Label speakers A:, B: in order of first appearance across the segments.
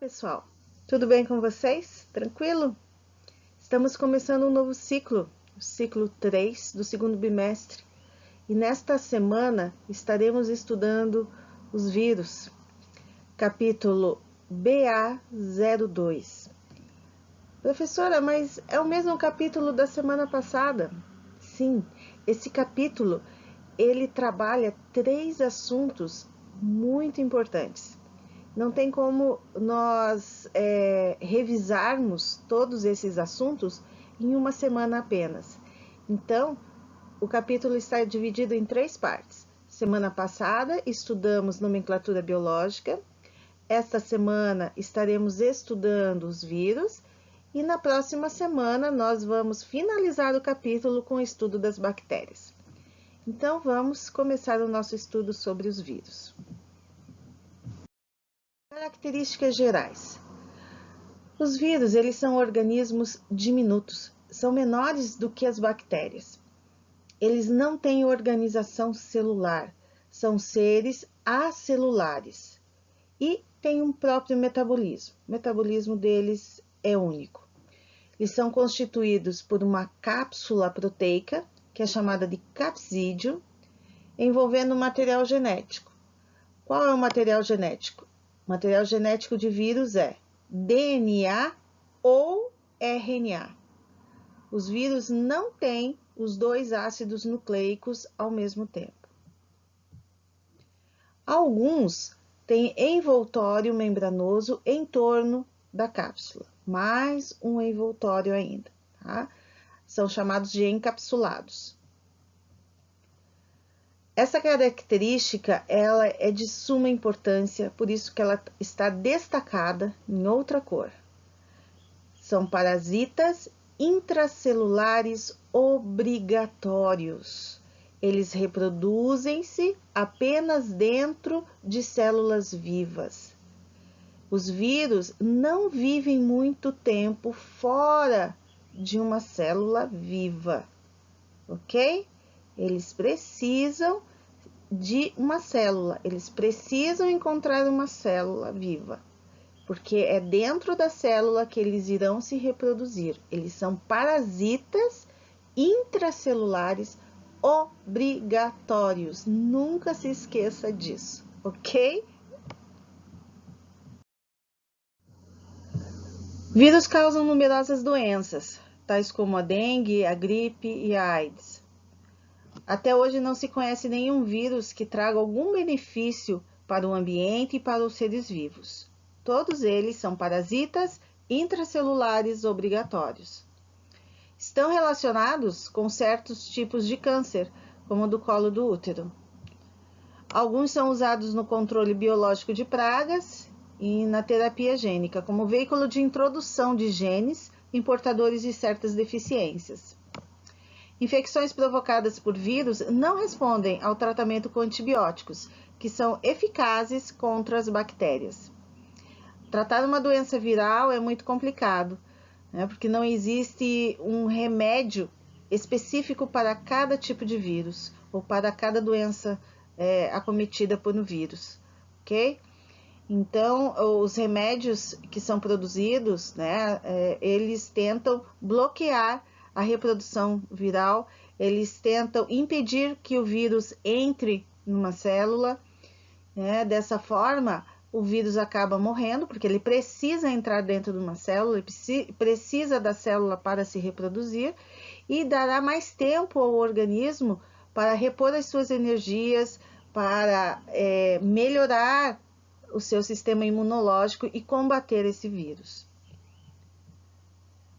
A: Pessoal, tudo bem com vocês? Tranquilo? Estamos começando um novo ciclo, o ciclo 3 do segundo bimestre, e nesta semana estaremos estudando os vírus, capítulo BA02. Professora, mas é o mesmo capítulo da semana passada? Sim, esse capítulo ele trabalha 3 assuntos muito importantes. Não tem como nós revisarmos todos esses assuntos em uma semana apenas. Então, o capítulo está dividido em 3 partes. Semana passada, estudamos nomenclatura biológica. Esta semana, estaremos estudando os vírus. E na próxima semana, nós vamos finalizar o capítulo com o estudo das bactérias. Então, vamos começar o nosso estudo sobre os vírus. Características gerais. Os vírus, eles são organismos diminutos, são menores do que as bactérias. Eles não têm organização celular, são seres acelulares e têm um próprio metabolismo. O metabolismo deles é único. Eles são constituídos por uma cápsula proteica, que é chamada de capsídeo, envolvendo um material genético. Qual é o material genético? O material genético de vírus é DNA ou RNA. Os vírus não têm os 2 ácidos nucleicos ao mesmo tempo. Alguns têm envoltório membranoso em torno da cápsula, mais um envoltório ainda, tá? São chamados de encapsulados. Essa característica ela é de suma importância, por isso que ela está destacada em outra cor. São parasitas intracelulares obrigatórios. Eles reproduzem-se apenas dentro de células vivas. Os vírus não vivem muito tempo fora de uma célula viva, ok? Eles precisam de uma célula, eles precisam encontrar uma célula viva, porque é dentro da célula que eles irão se reproduzir. Eles são parasitas intracelulares obrigatórios, nunca se esqueça disso, ok? Vírus causam numerosas doenças, tais como a dengue, a gripe e a AIDS. Até hoje não se conhece nenhum vírus que traga algum benefício para o ambiente e para os seres vivos. Todos eles são parasitas intracelulares obrigatórios. Estão relacionados com certos tipos de câncer, como o do colo do útero. Alguns são usados no controle biológico de pragas e na terapia gênica, como veículo de introdução de genes em portadores de certas deficiências. Infecções provocadas por vírus não respondem ao tratamento com antibióticos, que são eficazes contra as bactérias. Tratar uma doença viral é muito complicado, né, porque não existe um remédio específico para cada tipo de vírus ou para cada doença acometida por um vírus, ok? Então, os remédios que são produzidos, né, eles tentam bloquear a reprodução viral, eles tentam impedir que o vírus entre numa célula, né? Dessa forma, o vírus acaba morrendo, porque ele precisa entrar dentro de uma célula, ele precisa da célula para se reproduzir, e dará mais tempo ao organismo para repor as suas energias, para melhorar o seu sistema imunológico e combater esse vírus.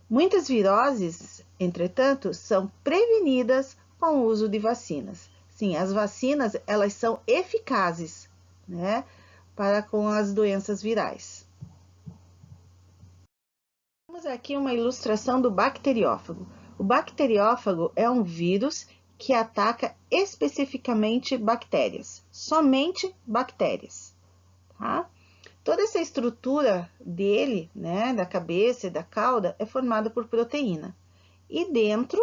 A: Muitas viroses, entretanto, são prevenidas com o uso de vacinas. Sim, as vacinas, elas são eficazes, né, para com as doenças virais. Temos aqui uma ilustração do bacteriófago. O bacteriófago é um vírus que ataca especificamente bactérias, somente bactérias, tá? Toda essa estrutura dele, né, da cabeça e da cauda, é formada por proteína. E dentro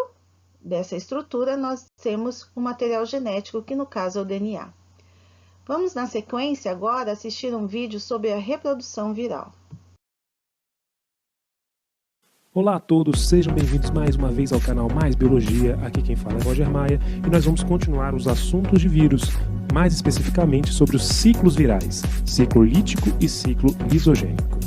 A: dessa estrutura nós temos o material genético, que no caso é o DNA. Vamos na sequência agora assistir um vídeo sobre a reprodução viral.
B: Olá a todos, sejam bem-vindos mais uma vez ao canal Mais Biologia. Aqui quem fala é Roger Maia e nós vamos continuar os assuntos de vírus, mais especificamente sobre os ciclos virais, ciclo lítico e ciclo lisogênico.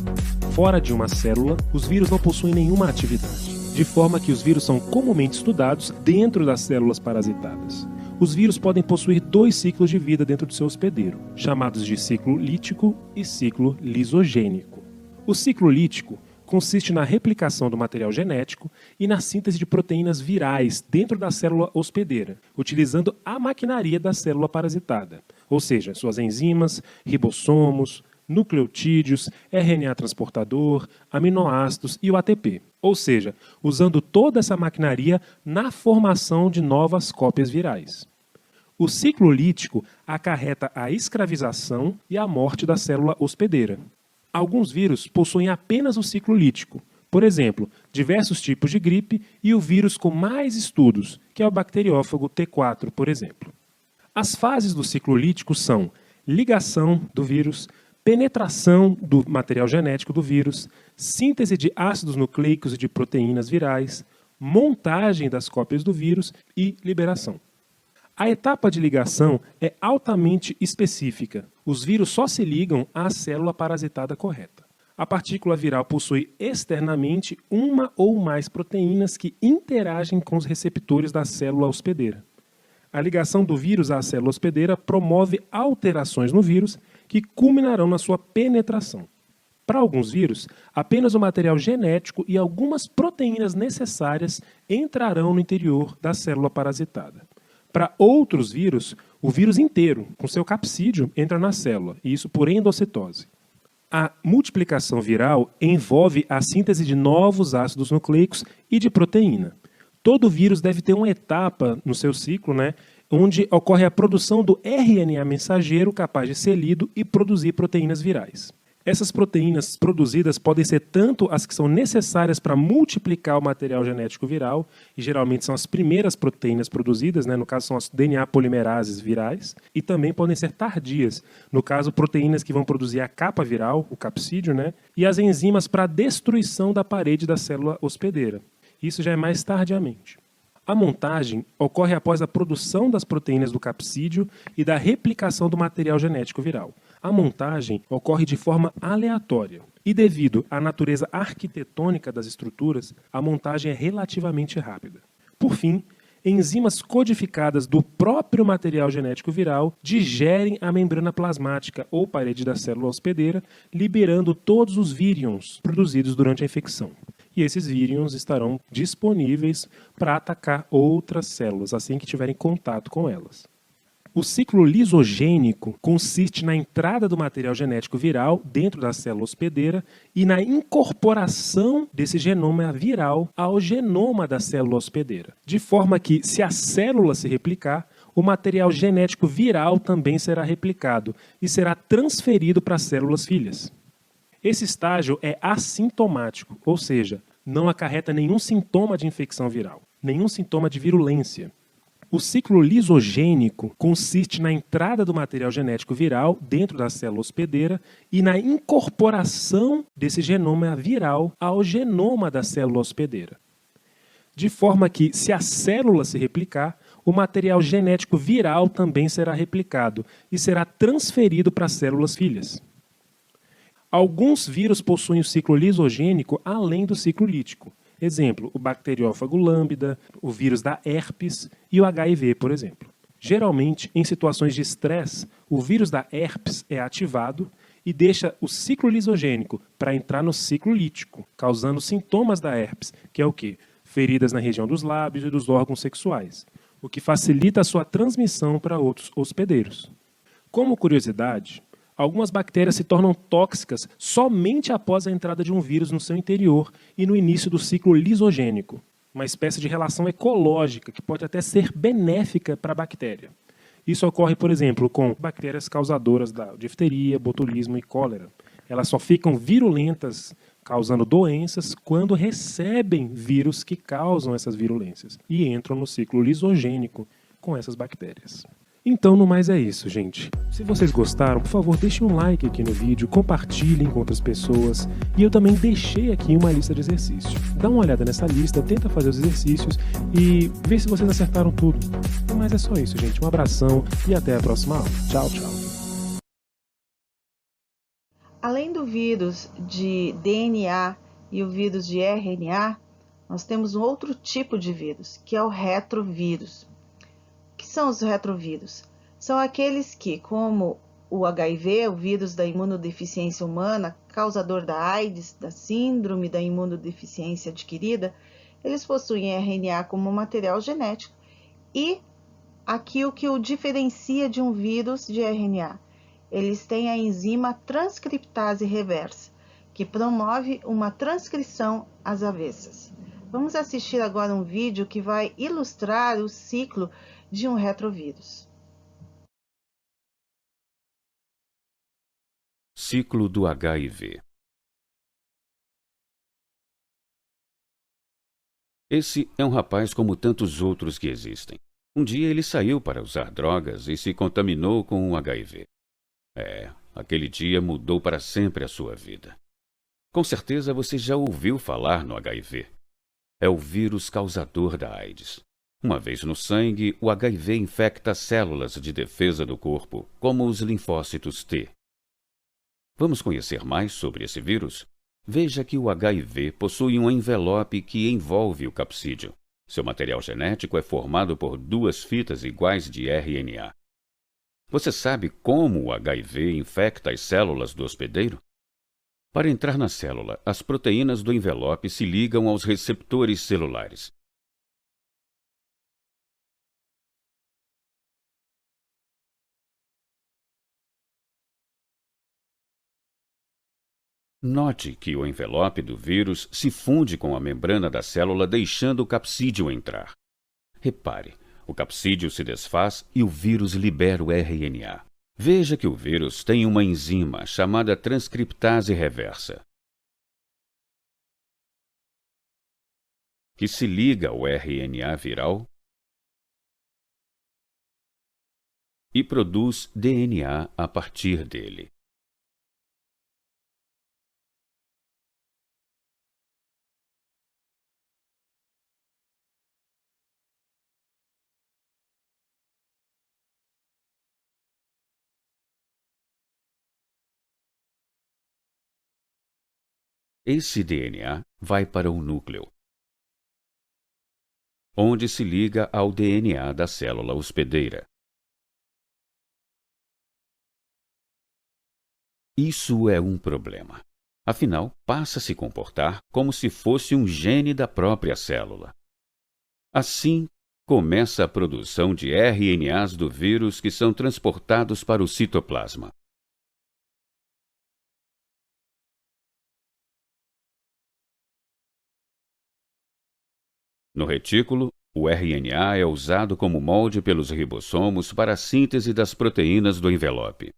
B: Fora de uma célula, os vírus não possuem nenhuma atividade, de forma que os vírus são comumente estudados dentro das células parasitadas. Os vírus podem possuir dois ciclos de vida dentro do seu hospedeiro, chamados de ciclo lítico e ciclo lisogênico. O ciclo lítico consiste na replicação do material genético e na síntese de proteínas virais dentro da célula hospedeira, utilizando a maquinaria da célula parasitada, ou seja, suas enzimas, ribossomos, nucleotídeos, RNA transportador, aminoácidos e o ATP, ou seja, usando toda essa maquinaria na formação de novas cópias virais. O ciclo lítico acarreta a escravização e a morte da célula hospedeira. Alguns vírus possuem apenas o ciclo lítico, por exemplo, diversos tipos de gripe e o vírus com mais estudos, que é o bacteriófago T4, por exemplo. As fases do ciclo lítico são ligação do vírus, penetração do material genético do vírus, síntese de ácidos nucleicos e de proteínas virais, montagem das cópias do vírus e liberação. A etapa de ligação é altamente específica. Os vírus só se ligam à célula parasitada correta. A partícula viral possui externamente uma ou mais proteínas que interagem com os receptores da célula hospedeira. A ligação do vírus à célula hospedeira promove alterações no vírus que culminarão na sua penetração. Para alguns vírus, apenas o material genético e algumas proteínas necessárias entrarão no interior da célula parasitada. Para outros vírus, o vírus inteiro, com seu capsídeo, entra na célula, e isso por endocitose. A multiplicação viral envolve a síntese de novos ácidos nucleicos e de proteína. Todo vírus deve ter uma etapa no seu ciclo, onde ocorre a produção do RNA mensageiro capaz de ser lido e produzir proteínas virais. Essas proteínas produzidas podem ser tanto as que são necessárias para multiplicar o material genético viral, e geralmente são as primeiras proteínas produzidas, no caso são as DNA polimerases virais, e também podem ser tardias, no caso proteínas que vão produzir a capa viral, o capsídeo, e as enzimas para a destruição da parede da célula hospedeira. Isso já é mais tardiamente. A montagem ocorre após a produção das proteínas do capsídeo e da replicação do material genético viral. A montagem ocorre de forma aleatória e, devido à natureza arquitetônica das estruturas, a montagem é relativamente rápida. Por fim, enzimas codificadas do próprio material genético viral digerem a membrana plasmática ou parede da célula hospedeira, liberando todos os vírions produzidos durante a infecção. E esses vírions estarão disponíveis para atacar outras células assim que tiverem contato com elas. O ciclo lisogênico consiste na entrada do material genético viral dentro da célula hospedeira e na incorporação desse genoma viral ao genoma da célula hospedeira, de forma que, se a célula se replicar, o material genético viral também será replicado e será transferido para as células filhas. Esse estágio é assintomático, ou seja, não acarreta nenhum sintoma de infecção viral, nenhum sintoma de virulência. O ciclo lisogênico consiste na entrada do material genético viral dentro da célula hospedeira e na incorporação desse genoma viral ao genoma da célula hospedeira, de forma que, se a célula se replicar, o material genético viral também será replicado e será transferido para as células filhas. Alguns vírus possuem o ciclo lisogênico além do ciclo lítico. Exemplo, o bacteriófago lambda, o vírus da herpes e o HIV, por exemplo. Geralmente, em situações de estresse, o vírus da herpes é ativado e deixa o ciclo lisogênico para entrar no ciclo lítico, causando sintomas da herpes, que é o quê? Feridas na região dos lábios e dos órgãos sexuais, o que facilita a sua transmissão para outros hospedeiros. Como curiosidade, algumas bactérias se tornam tóxicas somente após a entrada de um vírus no seu interior e no início do ciclo lisogênico, uma espécie de relação ecológica que pode até ser benéfica para a bactéria. Isso ocorre, por exemplo, com bactérias causadoras da difteria, botulismo e cólera. Elas só ficam virulentas, causando doenças, quando recebem vírus que causam essas virulências e entram no ciclo lisogênico com essas bactérias. Então, no mais é isso, gente. Se vocês gostaram, por favor, deixem um like aqui no vídeo, compartilhem com outras pessoas. E eu também deixei aqui uma lista de exercícios. Dá uma olhada nessa lista, tenta fazer os exercícios e vê se vocês acertaram tudo. No mais é só isso, gente. Um abração e até a próxima aula. Tchau, tchau.
A: Além do vírus de DNA e o vírus de RNA, nós temos um outro tipo de vírus, que é o retrovírus. O que são os retrovírus? São aqueles que, como o HIV, o vírus da imunodeficiência humana, causador da AIDS, da síndrome da imunodeficiência adquirida, eles possuem RNA como material genético. E aqui o que o diferencia de um vírus de RNA? Eles têm a enzima transcriptase reversa, que promove uma transcrição às avessas. Vamos assistir agora um vídeo que vai ilustrar o ciclo de um retrovírus.
C: Ciclo do HIV. Esse é um rapaz como tantos outros que existem. Um dia ele saiu para usar drogas e se contaminou com o HIV. Aquele dia mudou para sempre a sua vida. Com certeza você já ouviu falar no HIV. É o vírus causador da AIDS. Uma vez no sangue, o HIV infecta células de defesa do corpo, como os linfócitos T. Vamos conhecer mais sobre esse vírus? Veja que o HIV possui um envelope que envolve o capsídeo. Seu material genético é formado por duas fitas iguais de RNA. Você sabe como o HIV infecta as células do hospedeiro? Para entrar na célula, as proteínas do envelope se ligam aos receptores celulares. Note que o envelope do vírus se funde com a membrana da célula, deixando o capsídeo entrar. Repare, o capsídeo se desfaz e o vírus libera o RNA. Veja que o vírus tem uma enzima chamada transcriptase reversa, que se liga ao RNA viral e produz DNA a partir dele. Esse DNA vai para o núcleo, onde se liga ao DNA da célula hospedeira. Isso é um problema. Afinal, passa a se comportar como se fosse um gene da própria célula. Assim, começa a produção de RNAs do vírus que são transportados para o citoplasma. No retículo, o RNA é usado como molde pelos ribossomos para a síntese das proteínas do envelope.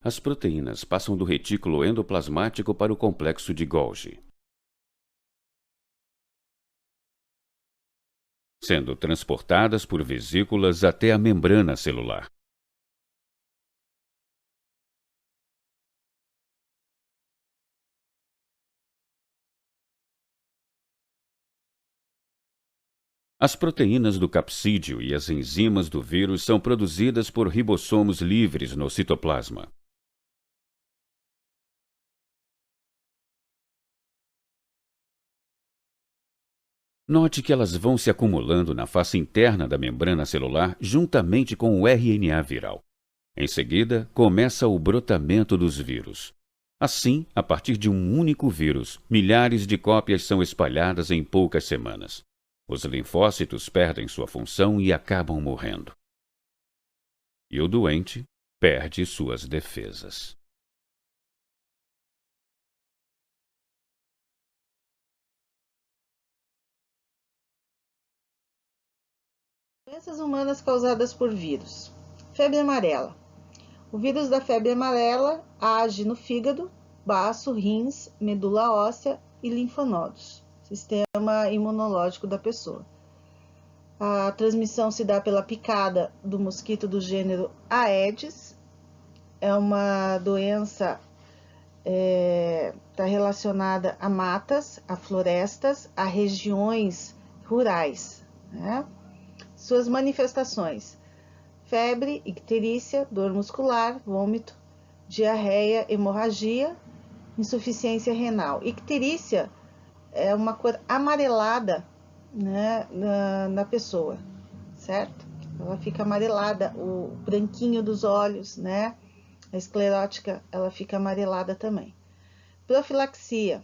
C: As proteínas passam do retículo endoplasmático para o complexo de Golgi, sendo transportadas por vesículas até a membrana celular. As proteínas do capsídeo e as enzimas do vírus são produzidas por ribossomos livres no citoplasma. Note que elas vão se acumulando na face interna da membrana celular juntamente com o RNA viral. Em seguida, começa o brotamento dos vírus. Assim, a partir de um único vírus, milhares de cópias são espalhadas em poucas semanas. Os linfócitos perdem sua função e acabam morrendo. E o doente perde suas defesas.
A: Doenças humanas causadas por vírus. Febre amarela. O vírus da febre amarela age no fígado, baço, rins, medula óssea e linfonodos, sistema imunológico da pessoa. A transmissão se dá pela picada do mosquito do gênero Aedes. É uma doença está relacionada a matas, a florestas, a regiões rurais, né? Suas manifestações: febre, icterícia, dor muscular, vômito, diarreia, hemorragia, insuficiência renal. Icterícia é uma cor amarelada, né, na pessoa, certo? Ela fica amarelada, o branquinho dos olhos, né? A esclerótica, ela fica amarelada também. Profilaxia.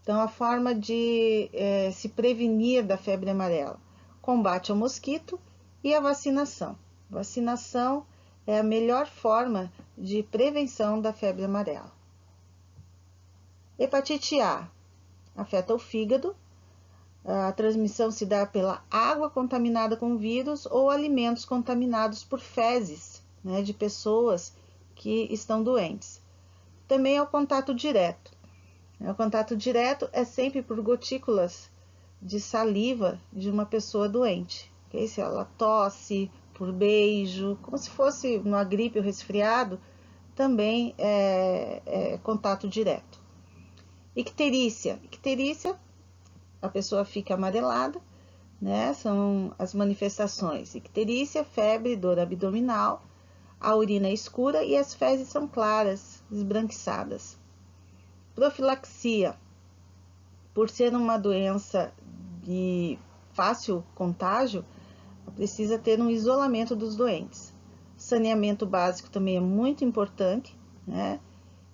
A: Então, a forma de se prevenir da febre amarela: combate ao mosquito e a vacinação. Vacinação é a melhor forma de prevenção da febre amarela. Hepatite A afeta o fígado. A transmissão se dá pela água contaminada com vírus ou alimentos contaminados por fezes, né, de pessoas que estão doentes. Também é o contato direto. O contato direto é sempre por gotículas de saliva de uma pessoa doente. Okay? Se ela tosse, por beijo, como se fosse uma gripe ou resfriado, também é contato direto. Icterícia. Icterícia, a pessoa fica amarelada, né? São as manifestações: icterícia, febre, dor abdominal, a urina é escura e as fezes são claras, esbranquiçadas. Profilaxia, por ser uma doença de fácil contágio, precisa ter um isolamento dos doentes. Saneamento básico também é muito importante, né?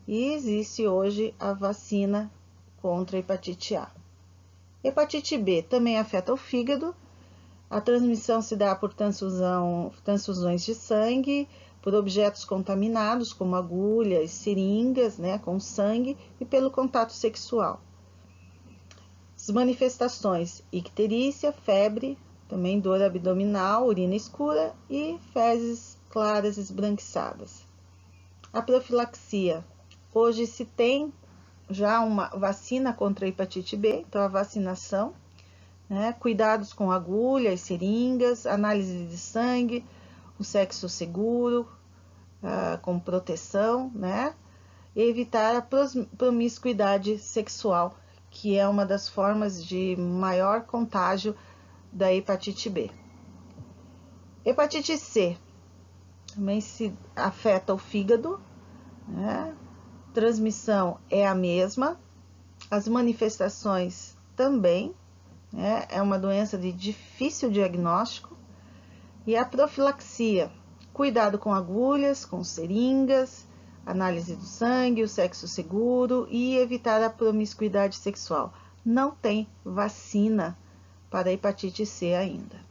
A: E existe hoje a vacina contra a hepatite A. Hepatite B também afeta o fígado. A transmissão se dá por transfusões de sangue, por objetos contaminados, como agulhas, seringas, né, com sangue, e pelo contato sexual. As manifestações: icterícia, febre, também dor abdominal, urina escura e fezes claras esbranquiçadas. A profilaxia: hoje se tem já uma vacina contra a hepatite B, então a vacinação, né, cuidados com agulhas, seringas, análise de sangue, o sexo seguro, com proteção, né, e evitar a promiscuidade sexual, que é uma das formas de maior contágio da hepatite B. Hepatite C também se afeta o fígado, né? Transmissão é a mesma, as manifestações também, né? É uma doença de difícil diagnóstico. E a profilaxia: cuidado com agulhas, com seringas, análise do sangue, o sexo seguro e evitar a promiscuidade sexual. Não tem vacina para a hepatite C ainda.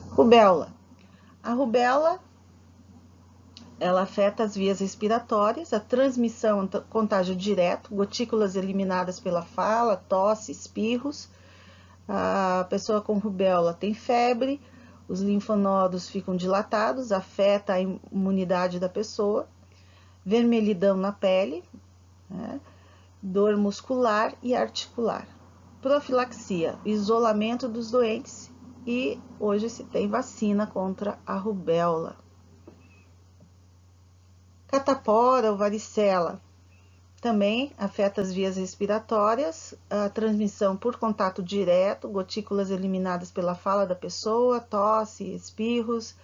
A: Rubéola. A rubéola, ela afeta as vias respiratórias, a transmissão, contágio direto, gotículas eliminadas pela fala, tosse, espirros. A pessoa com rubéola tem febre, os linfonodos ficam dilatados, afeta a imunidade da pessoa, vermelhidão na pele, né? Dor muscular e articular. Profilaxia: isolamento dos doentes, e hoje se tem vacina contra a rubéola. Catapora ou varicela também afeta as vias respiratórias, a transmissão por contato direto, gotículas eliminadas pela fala da pessoa, tosse, espirros.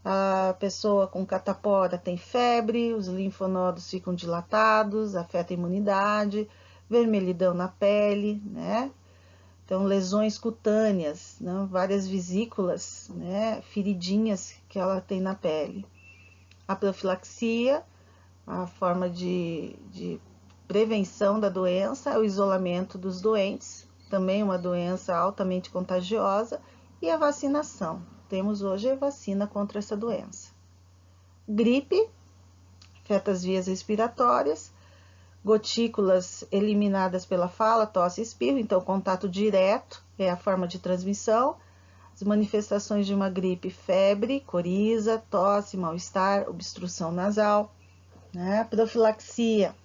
A: A pessoa com catapora tem febre, os linfonodos ficam dilatados, afeta a imunidade, vermelhidão na pele, né? Então, lesões cutâneas, né? Várias vesículas, né? Feridinhas que ela tem na pele. A profilaxia, a forma de prevenção da doença, é o isolamento dos doentes, também uma doença altamente contagiosa, e a vacinação. Temos hoje a vacina contra essa doença. Gripe, afeta as vias respiratórias, gotículas eliminadas pela fala, tosse e espirro, então contato direto é a forma de transmissão. As manifestações de uma gripe: febre, coriza, tosse, mal-estar, obstrução nasal. né? Profilaxia,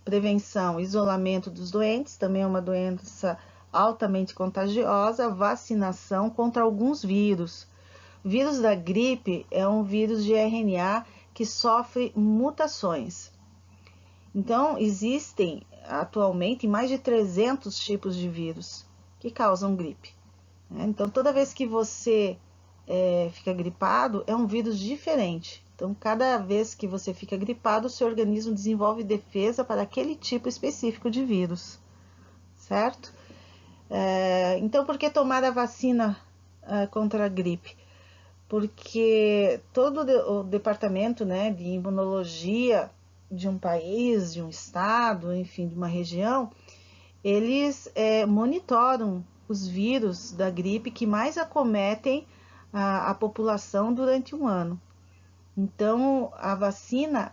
A: prevenção, isolamento dos doentes, também é uma doença altamente contagiosa, vacinação contra alguns vírus. O vírus da gripe é um vírus de RNA que sofre mutações. Então, existem atualmente mais de 300 tipos de vírus que causam gripe. Então, toda vez que você fica gripado, é um vírus diferente. Então, cada vez que você fica gripado, o seu organismo desenvolve defesa para aquele tipo específico de vírus, certo? Então, por que tomar a vacina contra a gripe? Porque todo o departamento, né, de imunologia de um país, de um estado, enfim, de uma região, eles monitoram os vírus da gripe que mais acometem a população durante um ano. Então, a vacina,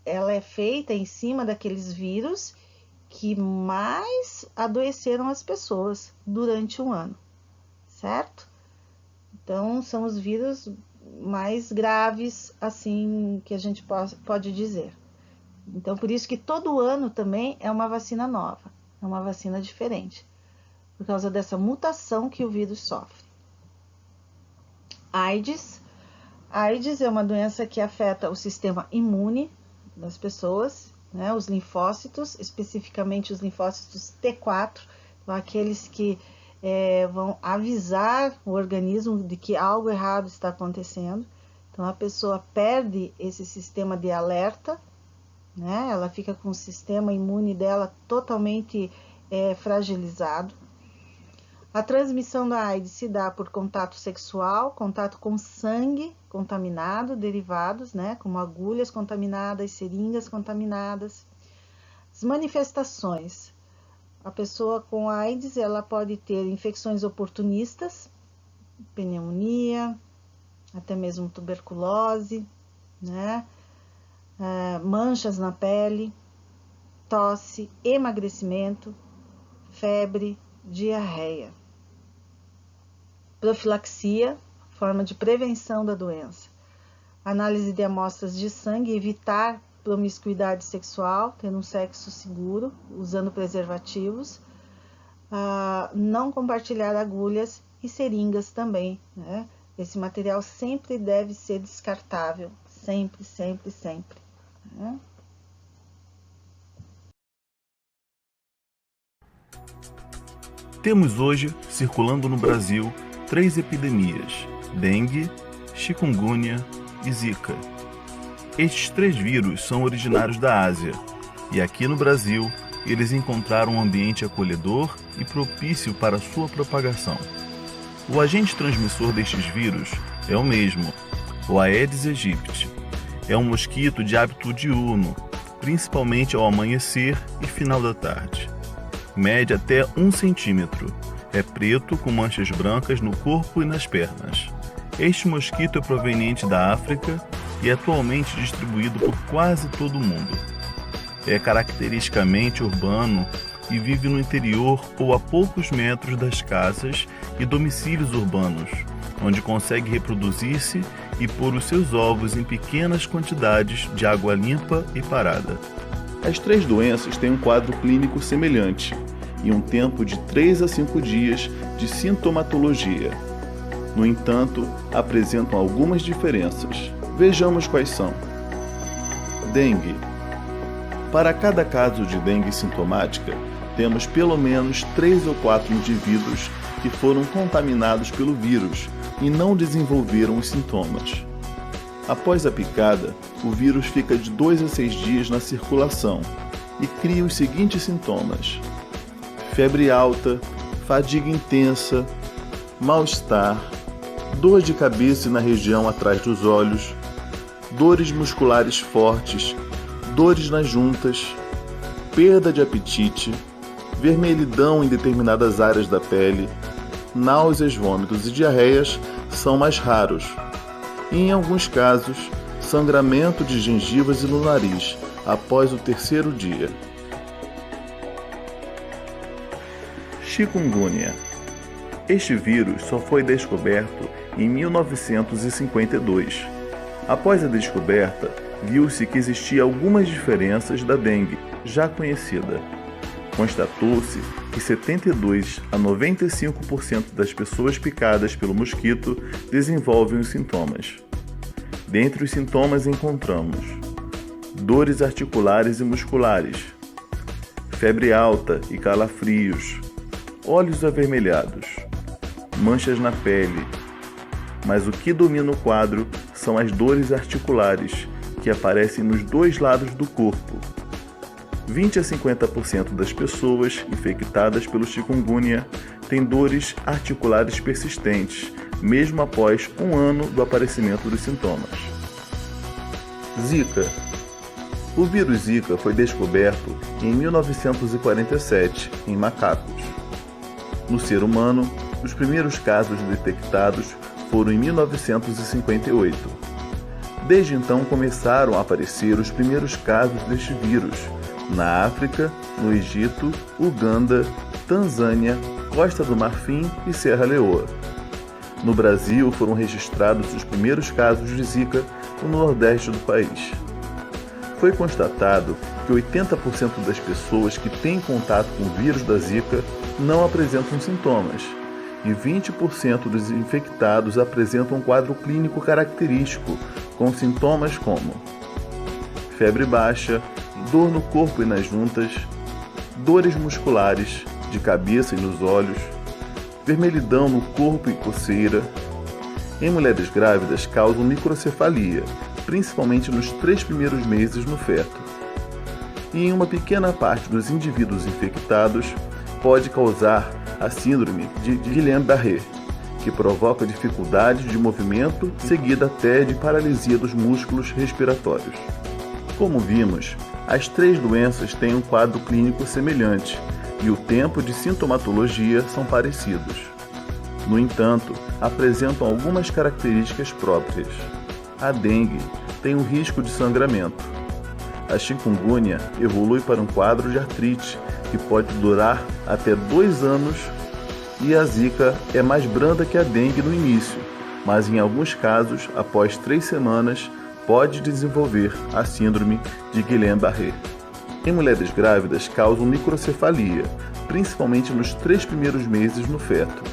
A: ela é feita em cima daqueles vírus que mais adoeceram as pessoas durante um ano, certo? Então, são os vírus mais graves, assim, que a gente pode dizer. Então, por isso que todo ano também é uma vacina nova, é uma vacina diferente, por causa dessa mutação que o vírus sofre. AIDS. AIDS é uma doença que afeta o sistema imune das pessoas, né? Os linfócitos, especificamente os linfócitos T4, aqueles que vão avisar o organismo de que algo errado está acontecendo. Então, a pessoa perde esse sistema de alerta, né? Ela fica com o sistema imune dela totalmente fragilizado. A transmissão da AIDS se dá por contato sexual, contato com sangue contaminado, derivados, né, como agulhas contaminadas, seringas contaminadas. As manifestações. A pessoa com AIDS, ela pode ter infecções oportunistas, pneumonia, até mesmo tuberculose, né, manchas na pele, tosse, emagrecimento, febre, diarreia. Profilaxia, forma de prevenção da doença. Análise de amostras de sangue, evitar promiscuidade sexual, tendo um sexo seguro, usando preservativos. Não compartilhar agulhas e seringas também, né? Esse material sempre deve ser descartável, sempre, sempre, sempre, né?
D: Temos hoje, circulando no Brasil, 3 epidemias: dengue, chikungunya e zika. Estes 3 vírus são originários da Ásia, e aqui no Brasil, eles encontraram um ambiente acolhedor e propício para sua propagação. O agente transmissor destes vírus é o mesmo, o Aedes aegypti. É um mosquito de hábito diurno, principalmente ao amanhecer e final da tarde. Mede até 1 centímetro. É preto com manchas brancas no corpo e nas pernas. Este mosquito é proveniente da África e é atualmente distribuído por quase todo o mundo. É caracteristicamente urbano e vive no interior ou a poucos metros das casas e domicílios urbanos, onde consegue reproduzir-se e pôr os seus ovos em pequenas quantidades de água limpa e parada.
E: As 3 doenças têm um quadro clínico semelhante e um tempo de 3 a 5 dias de sintomatologia. No entanto, apresentam algumas diferenças. Vejamos quais são. Dengue. Para cada caso de dengue sintomática, temos pelo menos 3 ou 4 indivíduos que foram contaminados pelo vírus e não desenvolveram os sintomas. Após a picada, o vírus fica de 2 a 6 dias na circulação e cria os seguintes sintomas: febre alta, fadiga intensa, mal-estar, dor de cabeça na região atrás dos olhos, dores musculares fortes, dores nas juntas, perda de apetite, vermelhidão em determinadas áreas da pele, náuseas, vômitos e diarreias são mais raros. E, em alguns casos, sangramento de gengivas e no nariz após o 3º dia. Chikungunya. Este vírus só foi descoberto em 1952. Após a descoberta, viu-se que existia algumas diferenças da dengue, já conhecida. Constatou-se que 72 a 95% das pessoas picadas pelo mosquito desenvolvem os sintomas. Dentre os sintomas encontramos dores articulares e musculares, febre alta e calafrios, olhos avermelhados, manchas na pele. Mas o que domina o quadro são as dores articulares, que aparecem nos dois lados do corpo. 20 a 50% das pessoas infectadas pelo chikungunya têm dores articulares persistentes, mesmo após um ano do aparecimento dos sintomas. Zika. O vírus Zika foi descoberto em 1947 em macacos. No ser humano, os primeiros casos detectados foram em 1958. Desde então começaram a aparecer os primeiros casos deste vírus na África, no Egito, Uganda, Tanzânia, Costa do Marfim e Serra Leoa. No Brasil foram registrados os primeiros casos de Zika no Nordeste do país. Foi constatado que 80% das pessoas que têm contato com o vírus da Zika não apresentam sintomas e 20% dos infectados apresentam um quadro clínico característico, com sintomas como febre baixa, dor no corpo e nas juntas, dores musculares, de cabeça e nos olhos, vermelhidão no corpo e coceira. Em mulheres grávidas causam microcefalia, principalmente nos 3 primeiros meses no feto. E em uma pequena parte dos indivíduos infectados pode causar a síndrome de Guillain-Barré, que provoca dificuldade de movimento, seguida até de paralisia dos músculos respiratórios. Como vimos, as 3 doenças têm um quadro clínico semelhante e o tempo de sintomatologia são parecidos. No entanto, apresentam algumas características próprias. A dengue tem um risco de sangramento. A chikungunya evolui para um quadro de artrite que pode durar até 2 anos e a Zika é mais branda que a dengue no início, mas em alguns casos, após 3 semanas, pode desenvolver a síndrome de Guillain-Barré. Em mulheres grávidas causam microcefalia, principalmente nos 3 primeiros meses no feto.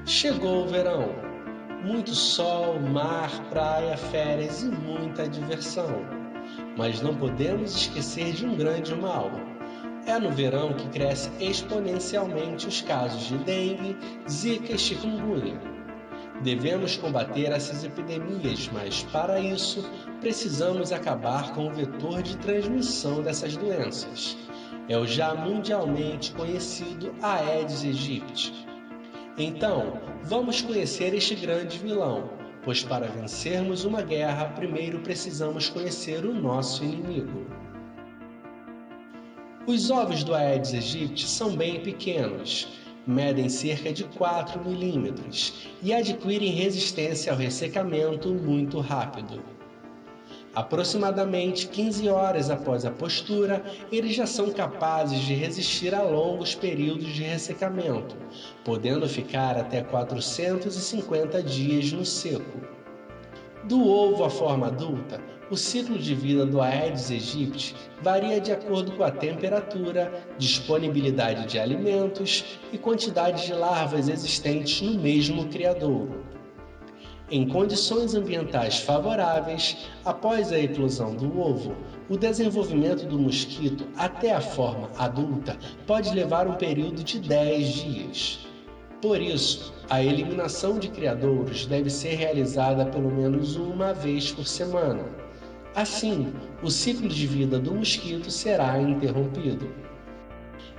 F: Chegou o verão. Muito sol, mar, praia, férias e muita diversão. Mas não podemos esquecer de um grande mal. É no verão que crescem exponencialmente os casos de dengue, zika e chikungunya. Devemos combater essas epidemias, mas para isso precisamos acabar com o vetor de transmissão dessas doenças. É o já mundialmente conhecido Aedes aegypti. Então, vamos conhecer este grande vilão, pois para vencermos uma guerra, primeiro precisamos conhecer o nosso inimigo. Os ovos do Aedes aegypti são bem pequenos, medem cerca de 4 milímetros e adquirem resistência ao ressecamento muito rápido. Aproximadamente 15 horas após a postura, eles já são capazes de resistir a longos períodos de ressecamento, podendo ficar até 450 dias no seco. Do ovo à forma adulta, o ciclo de vida do Aedes aegypti varia de acordo com a temperatura, disponibilidade de alimentos e quantidade de larvas existentes no mesmo criadouro. Em condições ambientais favoráveis, após a eclosão do ovo, o desenvolvimento do mosquito até a forma adulta pode levar um período de 10 dias. Por isso, a eliminação de criadouros deve ser realizada pelo menos uma vez por semana. Assim, o ciclo de vida do mosquito será interrompido.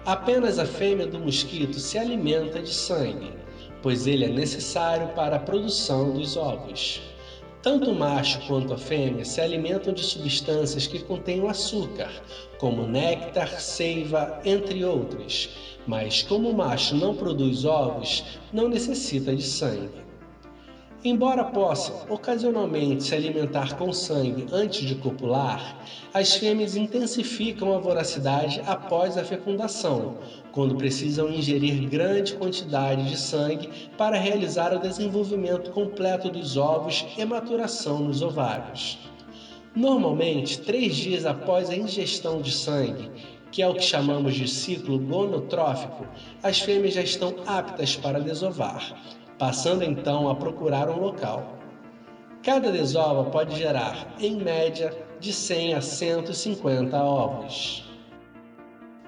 F: Apenas a fêmea do mosquito se alimenta de sangue, pois ele é necessário para a produção dos ovos. Tanto o macho quanto a fêmea se alimentam de substâncias que contêm o açúcar, como néctar, seiva, entre outros. Mas como o macho não produz ovos, não necessita de sangue. Embora possam ocasionalmente se alimentar com sangue antes de copular, as fêmeas intensificam a voracidade após a fecundação, quando precisam ingerir grande quantidade de sangue para realizar o desenvolvimento completo dos ovos e maturação nos ovários. Normalmente, 3 dias após a ingestão de sangue, que é o que chamamos de ciclo gonotrófico, as fêmeas já estão aptas para desovar, passando então a procurar um local. Cada desova pode gerar, em média, de 100 a 150 ovos.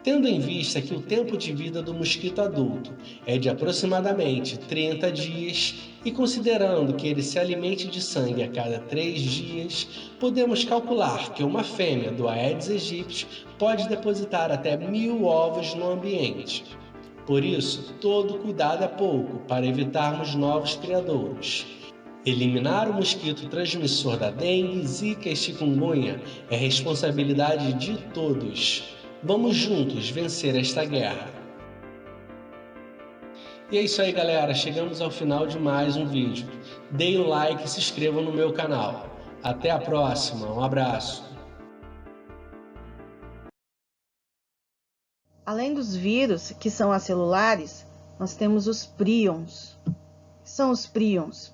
F: Tendo em vista que o tempo de vida do mosquito adulto é de aproximadamente 30 dias e considerando que ele se alimente de sangue a cada 3 dias, podemos calcular que uma fêmea do Aedes aegypti pode depositar até 1000 ovos no ambiente. Por isso, todo cuidado é pouco para evitarmos novos criadouros. Eliminar o mosquito transmissor da dengue, zika e chikungunya é responsabilidade de todos. Vamos juntos vencer esta guerra. E é isso aí, galera. Chegamos ao final de mais um vídeo. Deem um like e se inscrevam no meu canal. Até a próxima. Um abraço.
A: Além dos vírus, que são acelulares, nós temos os príons. O que são os príons?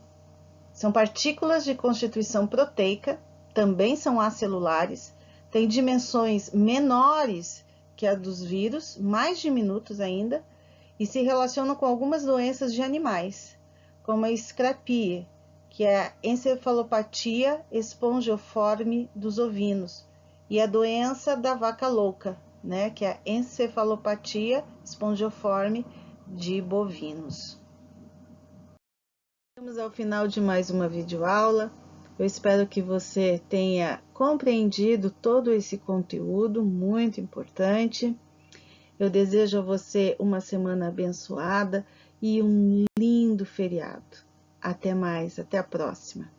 A: São partículas de constituição proteica, também são acelulares, têm dimensões menores que a dos vírus, mais diminutos ainda, e se relacionam com algumas doenças de animais, como a escrapie, que é a encefalopatia espongiforme dos ovinos, e a doença da vaca louca, que é a encefalopatia espongiforme de bovinos. Chegamos ao final de mais uma videoaula. Eu espero que você tenha compreendido todo esse conteúdo muito importante. Eu desejo a você uma semana abençoada e um lindo feriado. Até mais, até a próxima.